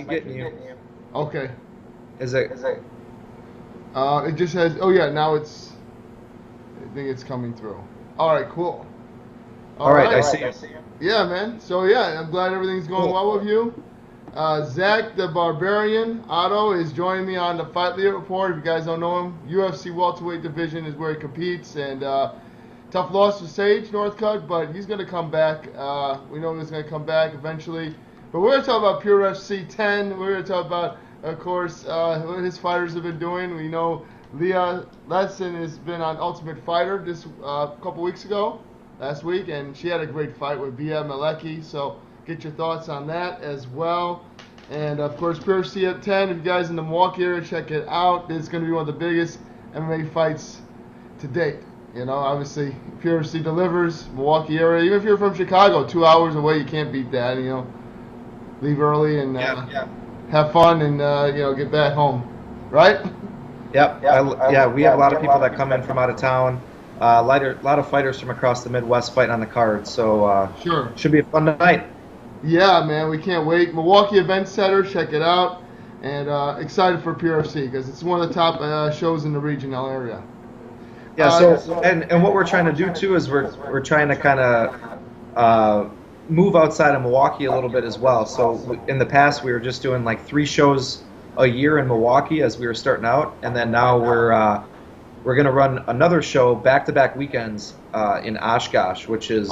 getting you. Okay. Is it? It just says, oh yeah, now it's, I think it's coming through. All right, cool. All right, I see you. Yeah, man. So yeah, I'm glad everything's going well with you. Zak the Barbarian Ottow is joining me on the Fight Leader Report. If you guys don't know him, UFC Welterweight division is where he competes, and tough loss to Sage Northcutt, but he's going to come back. We know he's going to come back eventually. But we're going to talk about Pure FC 10. We're going to talk about, of course, what his fighters have been doing. We know Leah Letson has been on Ultimate Fighter this couple weeks ago, last week, and she had a great fight with Bea Malecki. So get your thoughts on that as well. And of course, Pure FC 10. If you guys in the Milwaukee area, check it out. It's going to be one of the biggest MMA fights to date. You know, obviously, Pure FC delivers. Milwaukee area. Even if you're from Chicago, 2 hours away, you can't beat that. You know, leave early and have fun and get back home, right? Yep. Yeah, we have a lot of people that come in from out of town. A lot of fighters from across the Midwest fighting on the card. So Sure. Should be a fun night. Yeah, man, we can't wait. Milwaukee Event Center, check it out. And excited for Pure FC because it's one of the top shows in the regional area. Yeah. And what we're trying to do too is we're trying to kind of move outside of Milwaukee a little bit as well. So in the past we were just doing like 3 shows a year in Milwaukee as we were starting out, and then now we're going to run another show back-to-back weekends in Oshkosh, which is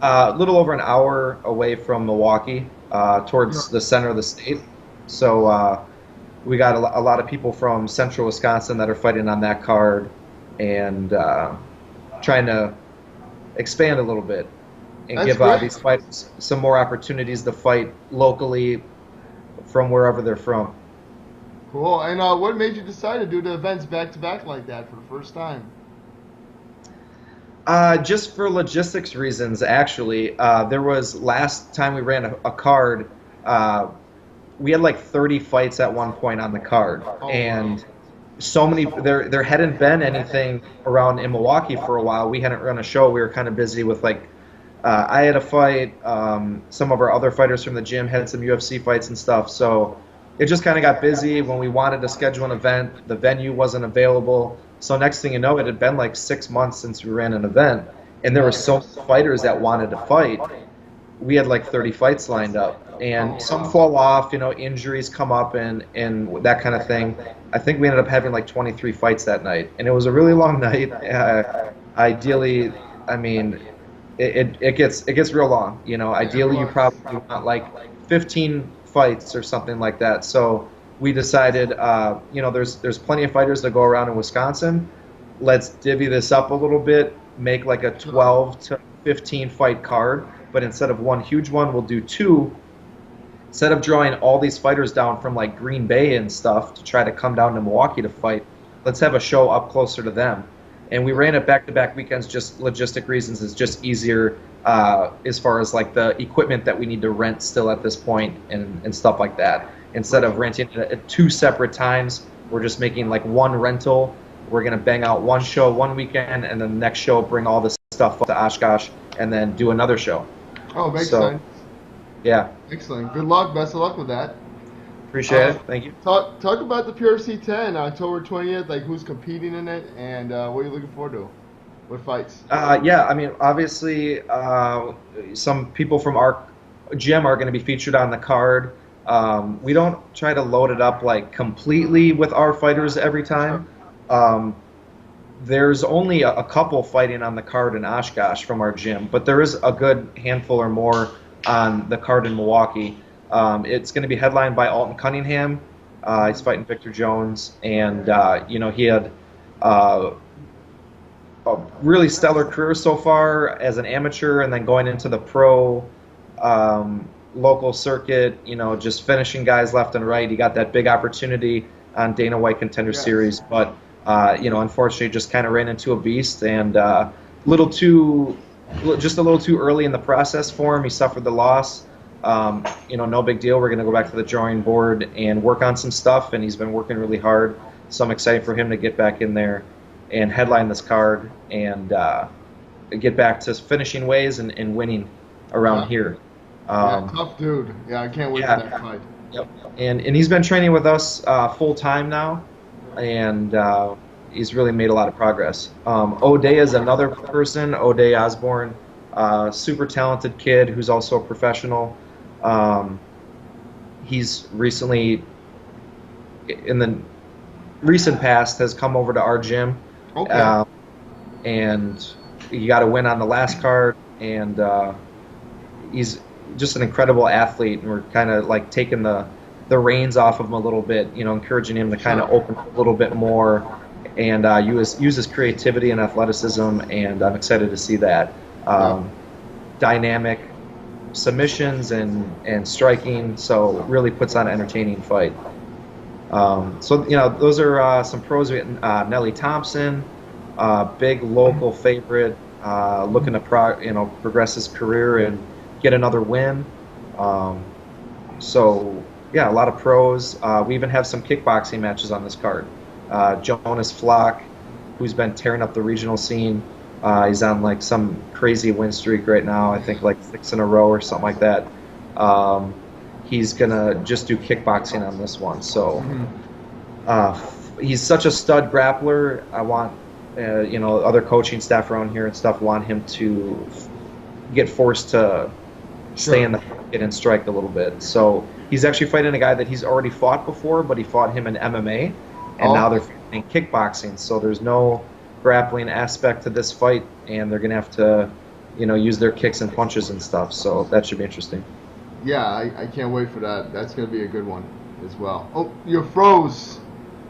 a little over an hour away from Milwaukee, towards the center of the state. So we got a lot of people from central Wisconsin that are fighting on that card, and trying to expand a little bit and give these fighters some more opportunities to fight locally from wherever they're from. Cool. And what made you decide to do the events back-to-back like that for the first time? Just for logistics reasons, actually. There was, last time we ran a card, we had like 30 fights at one point on the card. And so many, there hadn't been anything around in Milwaukee for a while. We hadn't run a show. We were kind of busy with like, I had a fight, some of our other fighters from the gym had some UFC fights and stuff. So it just kind of got busy. When we wanted to schedule an event, the venue wasn't available. So next thing you know, it had been like 6 months since we ran an event, and there were so many fighters that wanted to fight. We had like 30 fights lined up, and some fall off, injuries come up and that kind of thing. I think we ended up having like 23 fights that night, and it was a really long night. Ideally, I mean, it gets real long. Ideally you probably want like 15 fights or something like that. So we decided, there's plenty of fighters that go around in Wisconsin. Let's divvy this up a little bit, make like a 12 to 15 fight card, but instead of one huge one, we'll do 2. Instead of drawing all these fighters down from like Green Bay and stuff to try to come down to Milwaukee to fight, let's have a show up closer to them. And we ran it back-to-back weekends, just logistic reasons. It's just easier as far as like the equipment that we need to rent still at this point and stuff like that. Instead of renting it at 2 separate times, we're just making like one rental. We're going to bang out one show one weekend, and then the next show bring all this stuff up to Oshkosh and then do another show. Oh, makes sense. Yeah. Excellent. Good luck. Best of luck with that. Appreciate it. Thank you. Talk about the PureFC 10, October 20th, like who's competing in it, and what are you looking forward to? What fights? Yeah, I mean, obviously, some people from our gym are going to be featured on the card. We don't try to load it up like completely with our fighters every time. There's only a couple fighting on the card in Oshkosh from our gym, but there is a good handful or more on the card in Milwaukee. It's going to be headlined by Alton Cunningham. He's fighting Victor Jones, and he had a really stellar career so far as an amateur, and then going into the pro local circuit. Just finishing guys left and right. He got that big opportunity on Dana White Contender Series, but unfortunately, just kind of ran into a beast, and just a little too early in the process for him. He suffered the loss. No big deal. We're going to go back to the drawing board and work on some stuff, and he's been working really hard. So I'm excited for him to get back in there and headline this card and get back to finishing ways and winning around here. Tough dude. Yeah, I can't wait for that fight. Yep. And he's been training with us full time now, and he's really made a lot of progress. O'Day is another person, O'Day Osborne, super talented kid who's also a professional. He's recently, in the recent past, has come over to our gym. Okay. And he got a win on the last card, and he's just an incredible athlete, and we're kind of like taking the reins off of him a little bit, encouraging him to kind of open up a little bit more and use his creativity and athleticism, and I'm excited to see that. Dynamic submissions and striking, so really puts on an entertaining fight. So those are some pros. Nelly Thompson, big local favorite, looking to progress his career and get another win. So yeah, a lot of pros. We even have some kickboxing matches on this card. Jonas Flock, who's been tearing up the regional scene. He's on like some crazy win streak right now. I think like 6 in a row or something like that. He's gonna just do kickboxing on this one. So he's such a stud grappler. I want other coaching staff around here and stuff want him to get forced to stay in the pocket and strike a little bit. So he's actually fighting a guy that he's already fought before, but he fought him in MMA, and now they're fighting kickboxing. So there's no grappling aspect to this fight, and they're gonna have to use their kicks and punches and stuff. So that should be interesting. Yeah, I can't wait for that. That's going to be a good one as well. Oh, you're froze.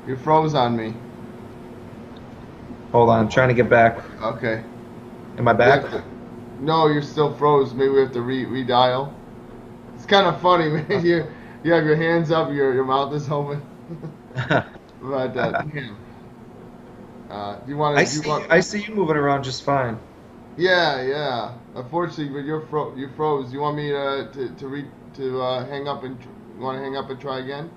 You froze on me. Hold on, I'm trying to get back. Okay. Am I back? No, you're still froze. Maybe we have to redial. It's kind of funny, man. You have your hands up, your mouth is open. But do you want to? I see you moving around just fine. Yeah. Unfortunately, but you froze. You want me to hang up and hang up and try again?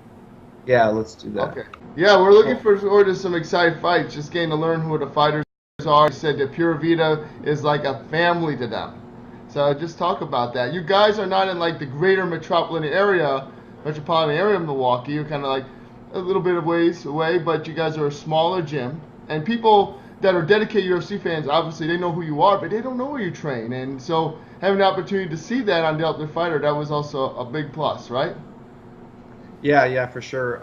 Yeah, let's do that. Okay. Yeah, we're looking forward to some exciting fights. Just getting to learn who the fighters are. He said that Pura Vida is like a family to them. So just talk about that. You guys are not in like the greater metropolitan area of Milwaukee. You're kind of like a little bit of ways away, but you guys are a smaller gym, and people that are dedicated UFC fans, obviously they know who you are, but they don't know where you train. And so having the opportunity to see that on The Ultimate Fighter, that was also a big plus, right? Yeah, for sure.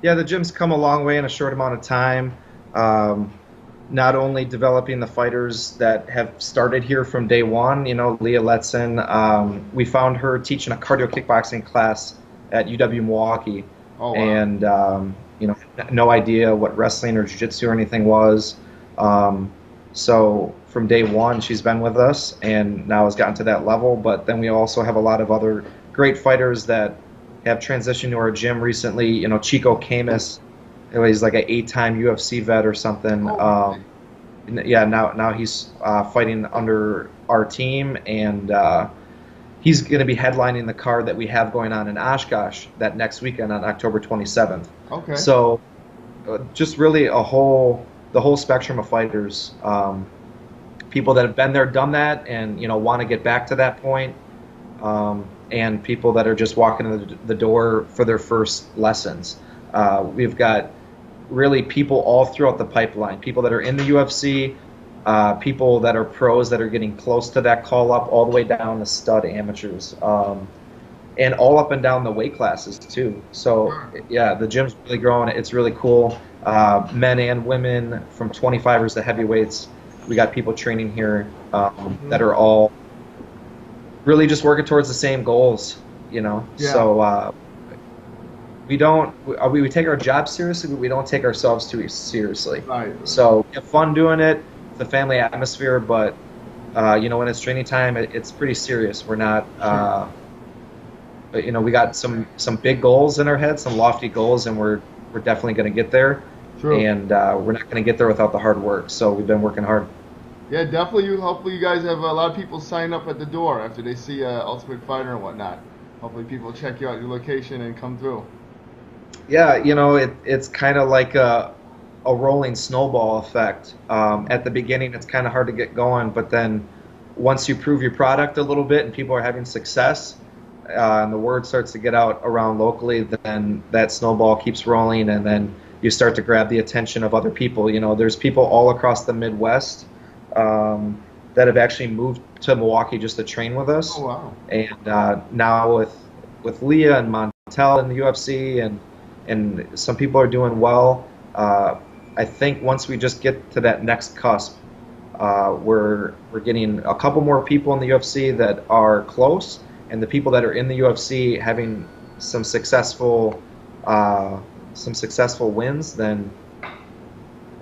The gym's come a long way in a short amount of time. Not only developing the fighters that have started here from day one, Leah Letson, we found her teaching a cardio kickboxing class at UW Milwaukee. Oh, wow. And, no idea what wrestling or jiu-jitsu or anything was. So from day one, she's been with us and now has gotten to that level. But then we also have a lot of other great fighters that have transitioned to our gym recently. Chico Camus, he's like an 8-time UFC vet or something. Now he's fighting under our team, and he's going to be headlining the card that we have going on in Oshkosh that next weekend on October 27th. Okay. So just really the whole spectrum of fighters, people that have been there, done that, and want to get back to that point, and people that are just walking in the door for their first lessons. We've got really people all throughout the pipeline, people that are in the UFC, people that are pros that are getting close to that call up, all the way down to stud amateurs, and all up and down the weight classes too. So yeah, the gym's really growing. It's really cool. Men and women, from 25ers to heavyweights. We got people training here that are all really just working towards the same goals, Yeah. So we take our job seriously, but we don't take ourselves too seriously. Right. So we have fun doing it. It's a family atmosphere, but when it's training time, it's pretty serious. We're not. We got some big goals in our head, some lofty goals, and we're definitely going to get there. True. And we're not going to get there without the hard work. So we've been working hard. Yeah, definitely. Hopefully, you guys have a lot of people sign up at the door after they see Ultimate Fighter and whatnot. Hopefully, people check you out your location and come through. Yeah, it's kind of like a rolling snowball effect. At the beginning, it's kind of hard to get going, but then once you prove your product a little bit and people are having success, and the word starts to get out around locally, then that snowball keeps rolling, and then you start to grab the attention of other people. You know, there's people all across the Midwest that have actually moved to Milwaukee just to train with us. Oh, wow. And now with Leah and Montel in the UFC, and some people are doing well. I think once we just get to that next cusp, we're getting a couple more people in the UFC that are close, and the people that are in the UFC having some successful wins, then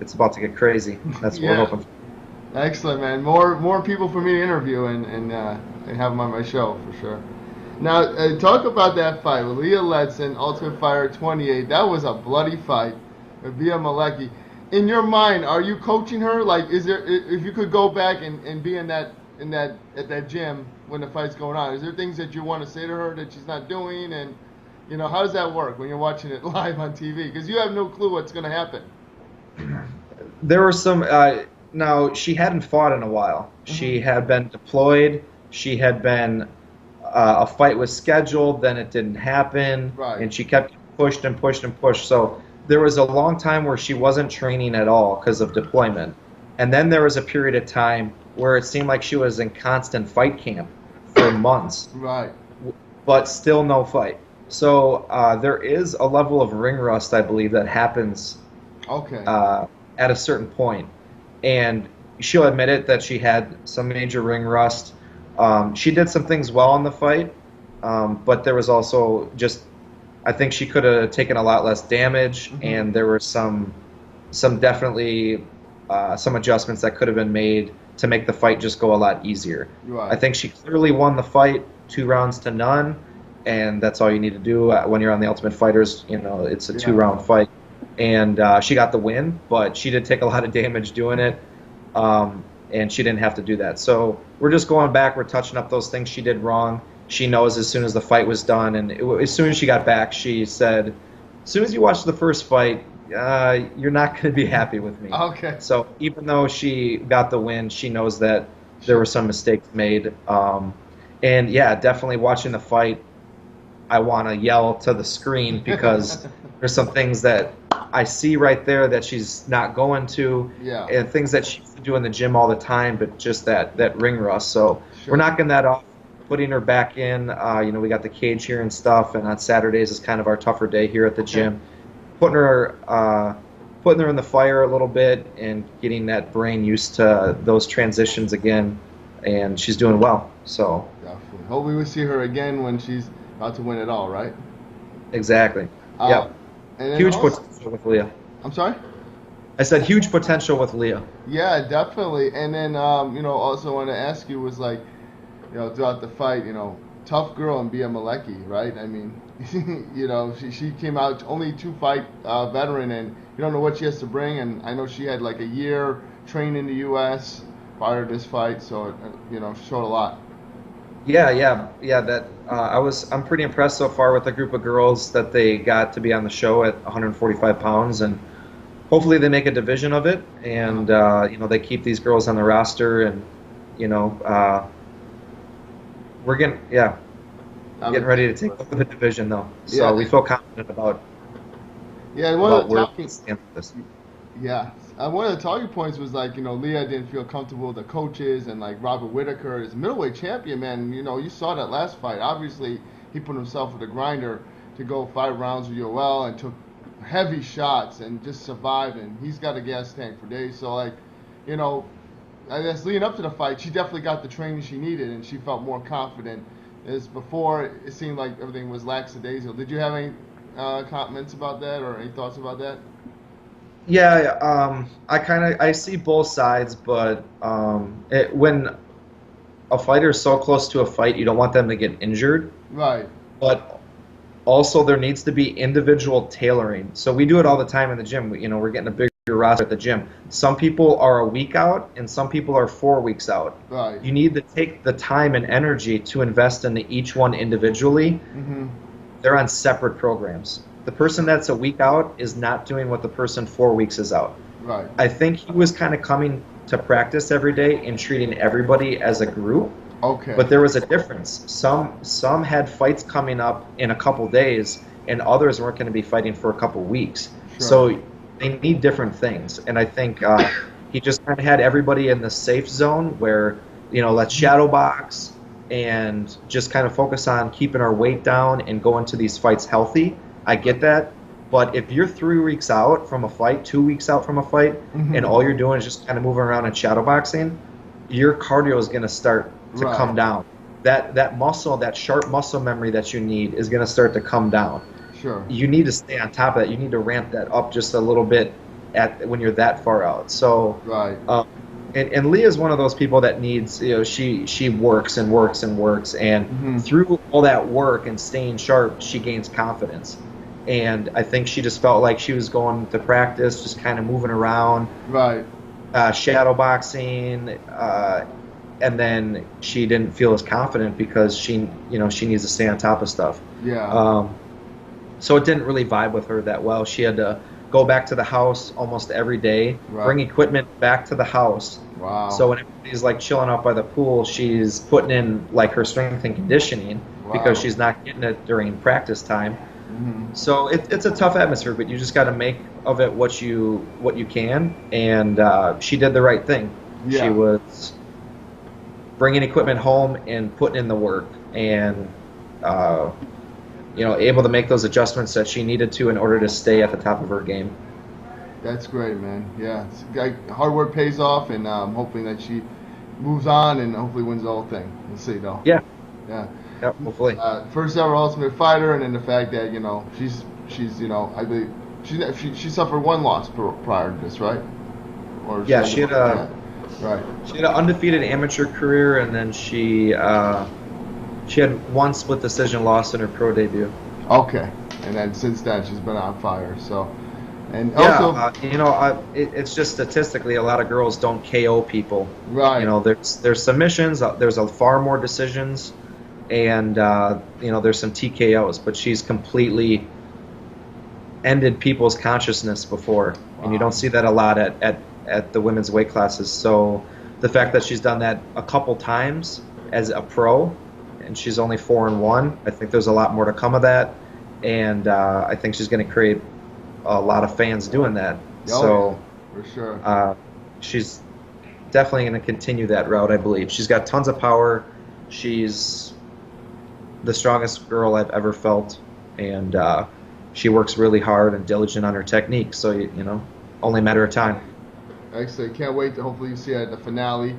it's about to get crazy. That's what we're hoping for. Excellent, man. More people for me to interview and have them on my show for sure. Now, talk about that fight with Leah Letson, Ultimate Fighter 28. That was a bloody fight with Bea Malecki. In your mind, are you coaching her? Like, is there, if you could go back and be at that gym when the fight's going on, is there things that you want to say to her that she's not doing? And you know, how does that work when you're watching it live on TV? Because you have no clue what's going to happen. There were some. Now, she hadn't fought in a while. Mm-hmm. She had been deployed. She had been. A fight was scheduled, then it didn't happen, right. And she kept pushed and pushed and pushed. So there was a long time where she wasn't training at all because of deployment. And then there was a period of time where it seemed like she was in constant fight camp for months. Right. But still no fight. So there is a level of ring rust, I believe, that happens at a certain point. And she'll admit it that she had some major ring rust. She did some things well in the fight, but there was also just, I think she could have taken a lot less damage, mm-hmm. and there were some definitely some adjustments that could have been made to make the fight just go a lot easier. Right. I think she clearly won the fight 2 rounds to none, and that's all you need to do when you're on the Ultimate Fighters. You know, it's a 2-round fight, and she got the win, but she did take a lot of damage doing it. And she didn't have to do that. So we're just going back. We're touching up those things she did wrong. She knows as soon as the fight was done, and as soon as she got back, she said, as soon as you watch the first fight, you're not going to be happy with me. Okay. So even though she got the win, she knows that there were some mistakes made. And, yeah, definitely watching the fight, I want to yell to the screen because there's some things that I see right there that she's not going to, and things that she used to do in the gym all the time, but just that ring rust. So we're knocking that off, putting her back in. You know, we got the cage here and stuff, and on Saturdays is kind of our tougher day here at the gym. Putting her in the fire a little bit and getting that brain used to those transitions again, and she's doing well. So definitely. Hopefully we see her again when she's about to win it all, right? Exactly. Yeah. Huge potential with Leah. I'm sorry? I said huge potential with Leah. Yeah, definitely. And then, you know, also want to ask you was like, you know, throughout the fight, you know, tough girl and Bea Malecki, right? I mean, you know, she came out only 2-fight veteran, and you don't know what she has to bring. And I know she had like a year trained in the U.S. prior to this fight, so it, you know, showed a lot. Yeah. That I'm pretty impressed so far with the group of girls that they got to be on the show at 145 pounds, and hopefully they make a division of it, and you know, they keep these girls on the roster, and you know, we're getting ready to take over the division though. So we feel confident about. Yeah, one of the talking points was like, you know, Leah didn't feel comfortable with the coaches, and like Robert Whitaker is middleweight champion, man. You know, you saw that last fight. Obviously, he put himself with a grinder to go 5 rounds with Yoel and took heavy shots and just survived, and he's got a gas tank for days. So like, you know, I guess leading up to the fight, she definitely got the training she needed, and she felt more confident. As before, it seemed like everything was lackadaisical. Did you have any comments about that or any thoughts about that? Yeah, I see both sides, but when a fighter is so close to a fight, you don't want them to get injured. Right. But also there needs to be individual tailoring. So we do it all the time in the gym. You know, we're getting a bigger roster at the gym. Some people are a week out, and some people are 4 weeks out. Right. You need to take the time and energy to invest into each one individually. Mm-hmm. They're on separate programs. The person that's a week out is not doing what the person 4 weeks is out. Right. I think he was kind of coming to practice every day and treating everybody as a group. Okay. But there was a difference. Some had fights coming up in a couple days, and others weren't going to be fighting for a couple weeks. Sure. So they need different things, and I think he just kind of had everybody in the safe zone where, let's shadow box and just kind of focus on keeping our weight down and go into these fights healthy. I get that. But if you're 3 weeks out from a fight, 2 weeks out from a fight, and all you're doing is just kind of moving around and shadow boxing, your cardio is going to start to come down. That muscle, that sharp muscle memory that you need is going to start to come down. Sure. You need to stay on top of that. You need to ramp that up just a little bit when you're that far out. So, and Leah is one of those people that needs, she works and works and works, and through all that work and staying sharp, she gains confidence. And I think she just felt like she was going to practice, just kind of moving around, shadow boxing, and then she didn't feel as confident because she needs to stay on top of stuff. Yeah. So it didn't really vibe with her that well. She had to go back to the house almost every day, bring equipment back to the house. Wow. So when everybody's like chilling out by the pool, she's putting in like her strength and conditioning because she's not getting it during practice time. So it's a tough atmosphere, but you just got to make of it what you can, and she did the right thing. She was bringing equipment home and putting in the work, and able to make those adjustments that she needed to in order to stay at the top of her game. That's great, man. Yeah, hard work pays off, and I'm hoping that she moves on and hopefully wins the whole thing. We'll see, though. Yeah. Yep, hopefully. First ever Ultimate Fighter, and then the fact that she's I believe she suffered one loss prior to this, right? Or she had she had an undefeated amateur career, and then she had one split decision loss in her pro debut. Okay, and then since then she's been on fire. So, and also, it's just statistically a lot of girls don't KO people. Right. There's submissions. There's far more decisions. And there's some TKOs, but she's completely ended people's consciousness before, and you don't see that a lot at the women's weight classes. So the fact that she's done that a couple times as a pro, and she's only 4-1, I think there's a lot more to come of that, and I think she's going to create a lot of fans doing that. For sure. She's definitely going to continue that route, I believe. She's got tons of power. She's the strongest girl I've ever felt, and she works really hard and diligent on her technique, so only a matter of time. Excellent. Can't wait to hopefully see her at the finale.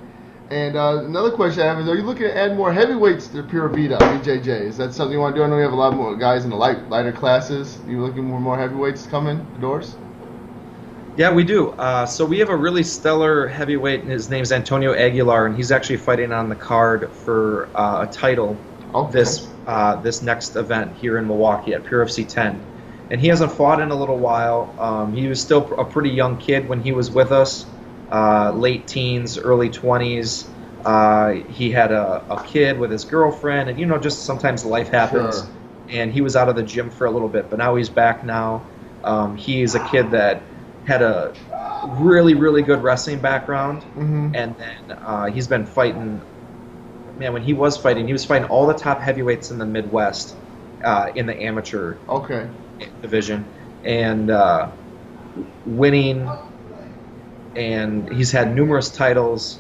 And another question I have is, are you looking to add more heavyweights to Pura Vida, BJJ? Is that something you want to do? I know we have a lot more guys in the lighter classes. Are you looking for more heavyweights coming doors? Yeah, we do. So we have a really stellar heavyweight, and his name's Antonio Aguilar, and he's actually fighting on the card for a title this next event here in Milwaukee at Pure FC 10. And he hasn't fought in a little while. He was still a pretty young kid when he was with us, late teens, early 20s. He had a kid with his girlfriend, and just sometimes life happens. Sure. And he was out of the gym for a little bit, but now he's back now. He's a kid that had a really, really good wrestling background, and then he's been fighting. Man, when he was fighting all the top heavyweights in the Midwest in the amateur division, and winning, and he's had numerous titles.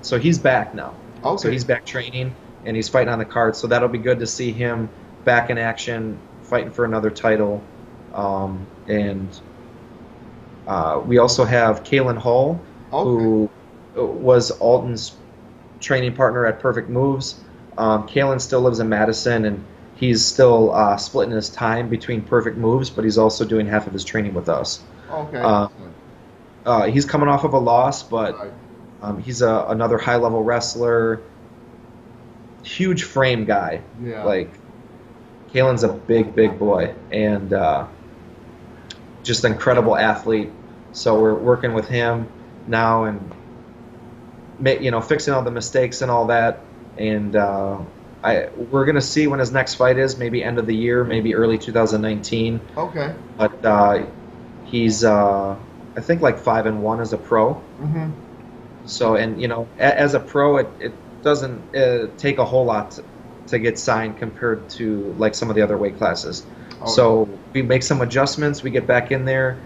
So he's back now. So he's back training, and he's fighting on the card. So that'll be good to see him back in action, fighting for another title. And we also have Kalen Hall, who was Alton's training partner at Perfect Moves. Kalen still lives in Madison, and he's still splitting his time between Perfect Moves, but he's also doing half of his training with us. He's coming off of a loss, but he's another high-level wrestler, huge frame guy. Yeah. Like, Kalen's a big, big boy, and just an incredible athlete. So we're working with him now, and fixing all the mistakes and all that, and we're gonna see when his next fight is, maybe end of the year, maybe early 2019. But he's I think like 5-1 as a pro. So, and as a pro, doesn't take a whole lot to get signed compared to like some of the other weight classes. Oh, so we make some adjustments, we get back in there,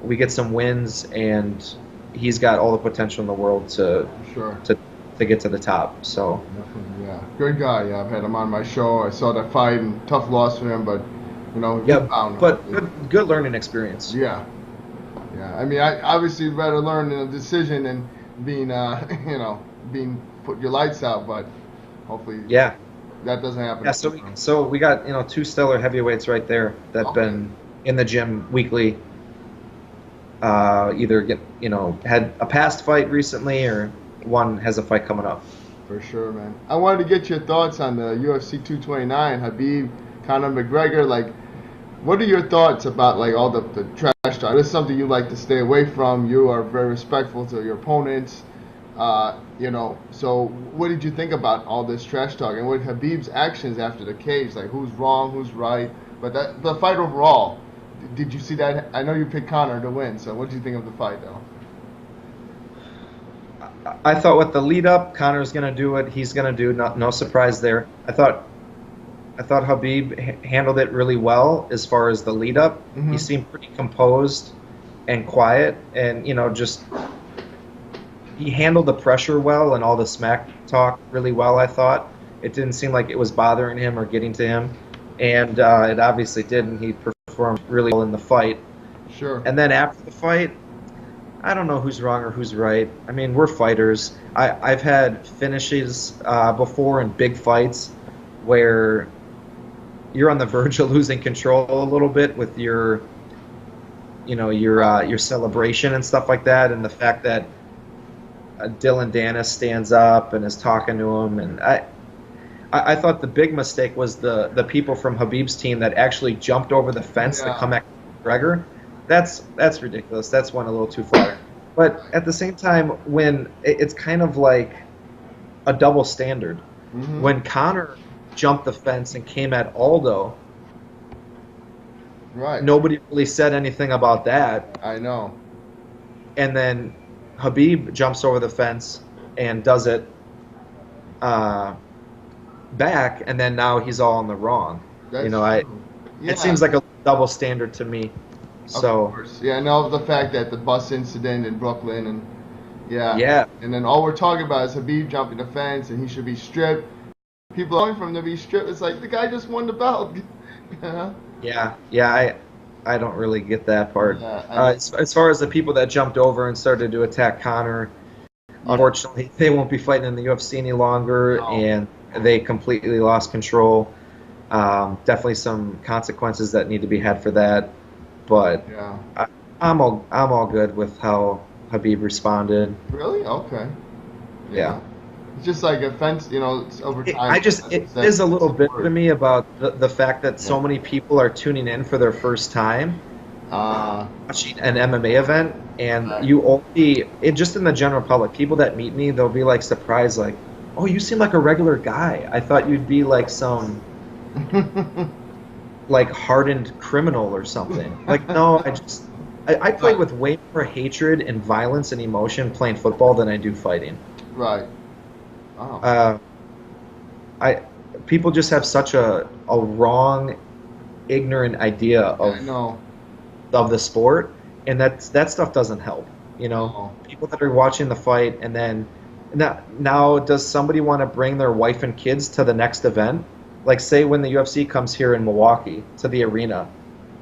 we get some wins, and he's got all the potential in the world to get to the top. So definitely, yeah, good guy. Yeah, I've had him on my show. I saw that fight and tough loss for him, but you know, but good learning experience. Yeah, yeah. I mean, I obviously rather learn in a decision than being being put your lights out, but hopefully, that doesn't happen. Yeah, so we got two stellar heavyweights right there that been in the gym weekly. Either had a past fight recently, or one has a fight coming up. For sure, man. I wanted to get your thoughts on the UFC 229, Khabib, Conor McGregor. Like, what are your thoughts about like all the trash talk? This is something you like to stay away from. You are very respectful to your opponents. So what did you think about all this trash talk and what Khabib's actions after the cage? Like, who's wrong, who's right? But the fight overall, did you see that? I know you picked Conor to win, so what did you think of the fight, though? I thought with the lead up, Conor's going to do what he's going to do. No surprise there. I thought Khabib handled it really well as far as the lead up. Mm-hmm. He seemed pretty composed and quiet, and he handled the pressure well and all the smack talk really well, I thought. It didn't seem like it was bothering him or getting to him. And it obviously didn't. He performed really well in the fight. Sure. And then after the fight, I don't know who's wrong or who's right. I mean, we're fighters. I've had finishes before in big fights where you're on the verge of losing control a little bit with your celebration and stuff like that, and the fact that Dylan Dennis stands up and is talking to him, and I thought the big mistake was the people from Khabib's team that actually jumped over the fence to come at McGregor. That's ridiculous. That's went a little too far. But at the same time, when it's kind of like a double standard, when Conor jumped the fence and came at Aldo, right? Nobody really said anything about that. I know. And then Khabib jumps over the fence and does it back, and then now he's all in the wrong. It seems like a double standard to me. So, of course. Yeah, I know the fact that the bus incident in Brooklyn, and yeah, and then all we're talking about is Khabib jumping the fence and he should be stripped. People are going for him to be stripped. It's like the guy just won the belt. Yeah. I don't really get that part. Yeah, as far as the people that jumped over and started to attack Conor, unfortunately, they won't be fighting in the UFC any longer, and they completely lost control. Definitely some consequences that need to be had for that. But I'm all good with how Khabib responded. Really? Okay. Yeah. It's just like a fence, it's over time. It is a little bitter to me about the fact that so many people are tuning in for their first time watching an MMA event, and you only, just in the general public, people that meet me, they'll be like surprised, like, oh, you seem like a regular guy. I thought you'd be like some like hardened criminal or something. Like, no, I play with way more hatred and violence and emotion playing football than I do fighting. Right. Oh. People just have such a wrong, ignorant idea of the sport, and that stuff doesn't help. People that are watching the fight, and then now does somebody want to bring their wife and kids to the next event? Like, say when the UFC comes here in Milwaukee to the arena,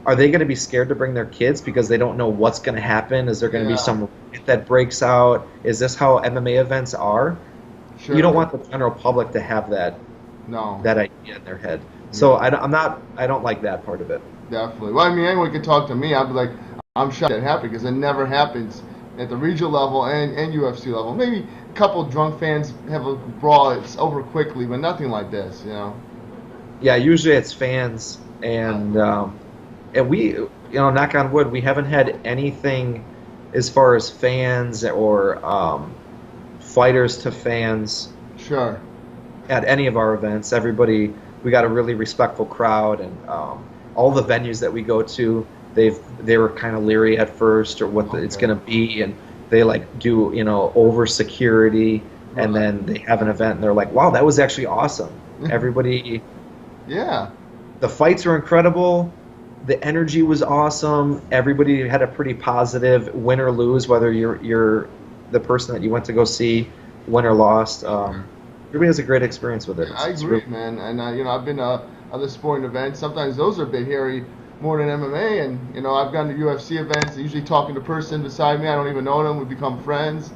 are they going to be scared to bring their kids because they don't know what's going to happen? Is there going to be some riot that breaks out? Is this how MMA events are? Sure. You don't want the general public to have that idea in their head. So I don't like that part of it. Definitely. Well, I mean, anyone could talk to me. I'd be like, I'm shocked that happened because it never happens at the regional level and UFC level. Maybe a couple drunk fans have a brawl. It's over quickly, but nothing like this, Yeah, usually it's fans, and we, knock on wood, we haven't had anything as far as fans or fighters to fans. Sure. At any of our events, we got a really respectful crowd, and all the venues that we go to, they were kind of leery at first or what it's going to be, and they like do over security and then they have an event and they're like, wow, that was actually awesome. Everybody, yeah, the fights were incredible. The energy was awesome. Everybody had a pretty positive, win or lose, whether you're the person that you went to go see, win or lost. Everybody has a great experience with it. I agree, man. And I've been to other sporting events. Sometimes those are a bit hairy, more than MMA. And I've gone to UFC events. Usually talking to the person beside me, I don't even know them. We become friends.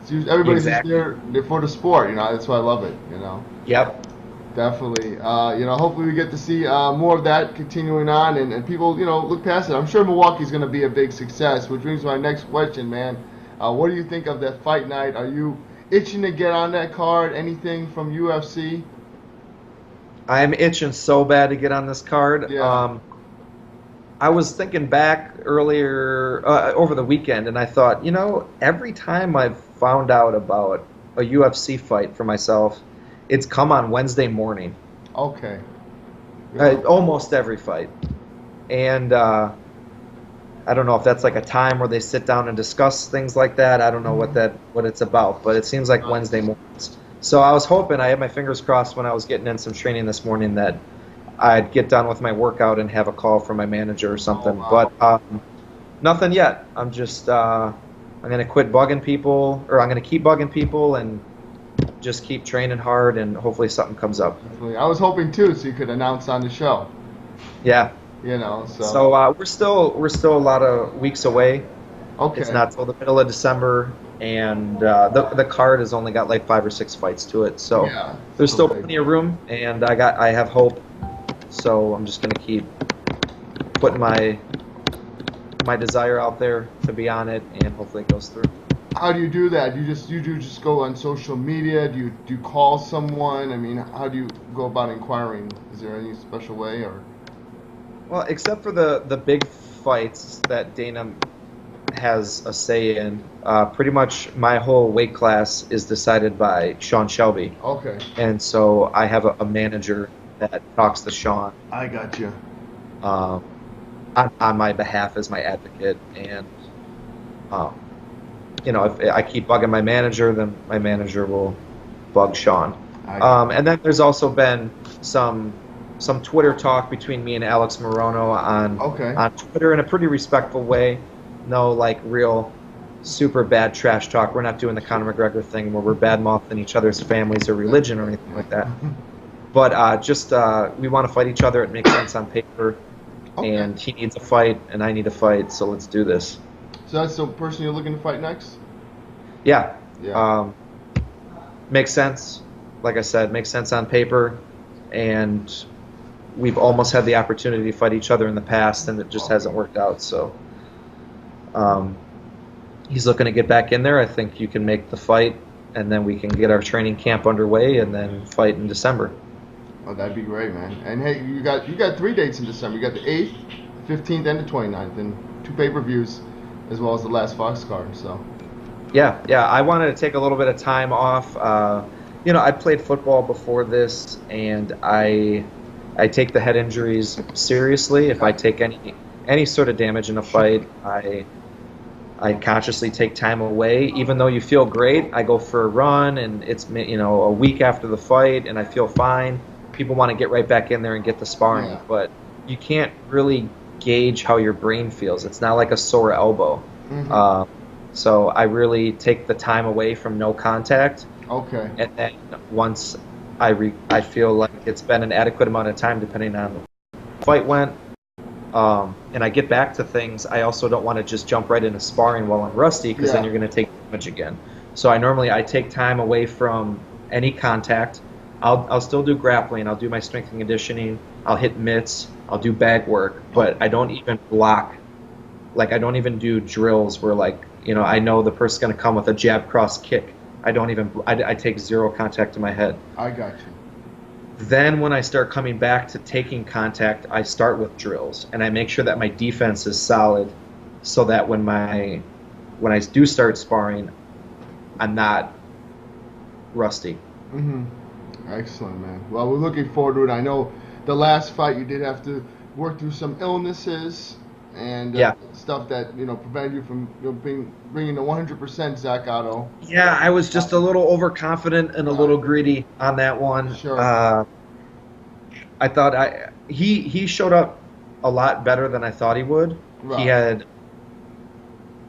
It's usually, everybody's just there for the sport. That's why I love it. Yep. Definitely. Hopefully we get to see more of that continuing on, and people, look past it. I'm sure Milwaukee's going to be a big success, which brings me to my next question, man. What do you think of that fight night? Are you itching to get on that card? Anything from UFC? I'm itching so bad to get on this card. Yeah. I was thinking back earlier over the weekend, and I thought, every time I've found out about a UFC fight for myself, it's come on Wednesday morning. Okay. Almost every fight. And I don't know if that's like a time where they sit down and discuss things like that. I don't know what it's about, but it seems like Wednesday mornings. So I was hoping, I had my fingers crossed when I was getting in some training this morning, that I'd get done with my workout and have a call from my manager or something. Oh, wow. But nothing yet. I'm just I'm going to quit bugging people, or I'm going to keep bugging people and just keep training hard, and hopefully something comes up. I was hoping too, so you could announce on the show. Yeah. So we're still a lot of weeks away. Okay. It's not till the middle of December, and the card has only got like 5 or 6 fights to it. So there's still plenty of room, and I have hope. So I'm just gonna keep putting my desire out there to be on it, and hopefully it goes through. How do you do that? Do you just go on social media? Do you call someone? I mean, how do you go about inquiring? Is there any special way, or? Well, except for the big fights that Dana has a say in, pretty much my whole weight class is decided by Sean Shelby. Okay. And so I have a manager that talks to Sean. I got you. On my behalf as my advocate, and if I keep bugging my manager, then my manager will bug Sean. And then there's also been some Twitter talk between me and Alex Morono on Twitter in a pretty respectful way. No like real super bad trash talk. We're not doing the Conor McGregor thing where we're bad mouthing each other's families or religion or anything like that. But just we want to fight each other. It makes sense on paper. And he needs a fight, and I need a fight, so let's do this. So that's the person you're looking to fight next? Yeah. Makes sense. Like I said, makes sense on paper, and we've almost had the opportunity to fight each other in the past, and it just hasn't worked out. So he's looking to get back in there. I think you can make the fight, and then we can get our training camp underway, and then fight in December. Oh, that'd be great, man. And hey, you got 3 dates in December. You got the 8th, 15th, and the 29th, and 2 pay-per-views, as well as the last Fox card. So. Yeah. I wanted to take a little bit of time off. I played football before this, and I take the head injuries seriously. If I take any sort of damage in a fight, I consciously take time away. Even though you feel great, I go for a run, and it's a week after the fight, and I feel fine. People want to get right back in there and get the sparring, but you can't really gauge how your brain feels. It's not like a sore elbow. So I really take the time away from no contact. Okay. And then once I feel like it's been an adequate amount of time, depending on how the fight went, and I get back to things, I also don't want to just jump right into sparring while I'm rusty, because then you're going to take damage again. So I take time away from any contact. I'll still do grappling. I'll do my strength and conditioning. I'll hit mitts. I'll do bag work, but I don't even block. Like, I don't even do drills where, like, I know the person's going to come with a jab cross kick. I take zero contact to my head. I got you. Then when I start coming back to taking contact, I start with drills, and I make sure that my defense is solid, so that when I do start sparring, I'm not rusty. Excellent, man. Well, we're looking forward to it. I know the last fight you did have to work through some illnesses, and Yeah. stuff that prevented you from bringing the 100% Zak Ottow. Yeah, I was just a little overconfident and a little greedy on that one. Sure. I thought he showed up a lot better than I thought he would. Right.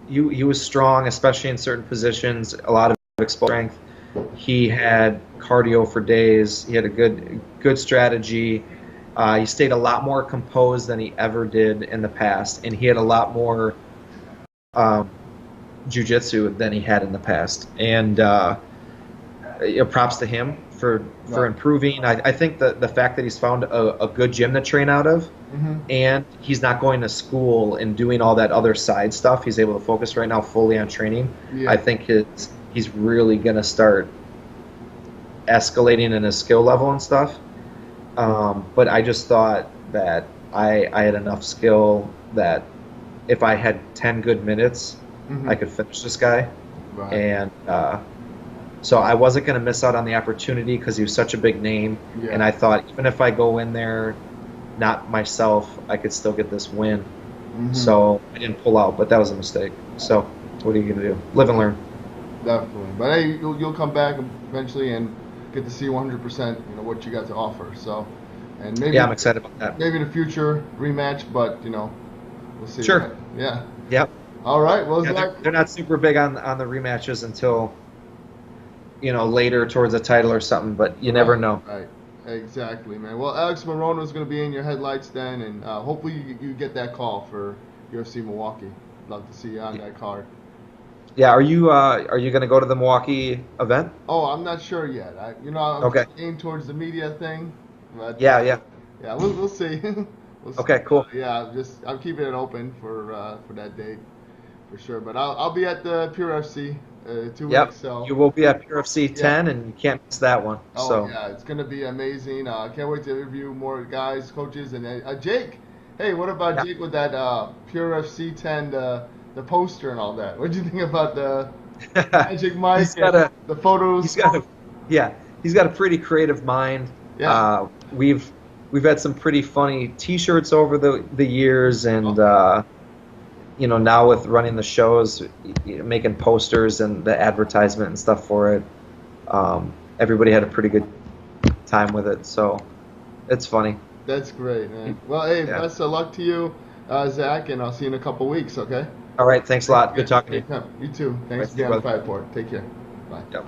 He was strong, especially in certain positions. A lot of explosive strength. He had cardio for days. He had a good strategy. He stayed a lot more composed than he ever did in the past, and he had a lot more jiu-jitsu than he had in the past. And props to him for improving. I think the fact that he's found a good gym to train out of, and he's not going to school and doing all that other side stuff. He's able to focus right now fully on training. Yeah. I think he's really going to start escalating in his skill level and stuff. But I just thought that I had enough skill that if I had 10 good minutes, I could finish this guy. Right. And so I wasn't going to miss out on the opportunity because he was such a big name. Yeah. And I thought even if I go in there not myself, I could still get this win. So I didn't pull out, but that was a mistake. So what are you going to do? Live and learn. Definitely. But hey, you'll come back eventually and get to see 100% what you got to offer. So, and maybe I'm excited about that. Maybe in a future rematch, but we'll see. Sure. That. Yeah. Yep. All right. Well, yeah, they're not super big on the rematches until later towards a title or something, but you never know. Right. Exactly, man. Well, Alex Morono is going to be in your headlights then, and hopefully you get that call for UFC Milwaukee. Love to see you on that card. Yeah, are you going to go to the Milwaukee event? Oh, I'm not sure yet. I'm okay. aimed towards the media thing. But, yeah. We'll see. We'll see. Okay, cool. I'm keeping it open for that date for sure. But I'll be at the Pure FC 2 weeks. So you will be at Pure FC 10, and you can't miss that one. Oh so. yeah, it's gonna be amazing. Can't wait to interview more guys, coaches, and Jake. Hey, what about Jake with that Pure FC 10? The poster and all that. What do you think about the Magic Mike and the photos? He's got a pretty creative mind. Yeah. We've had some pretty funny T-shirts over the years, and now with running the shows, making posters and the advertisement and stuff for it, everybody had a pretty good time with it. So it's funny. That's great, man. Well, hey, best of luck to you, Zach, and I'll see you in a couple weeks. Okay. All right, thanks a lot. Good talking to you. You too. Thanks again, Fight Report. Take care. Bye. Yep.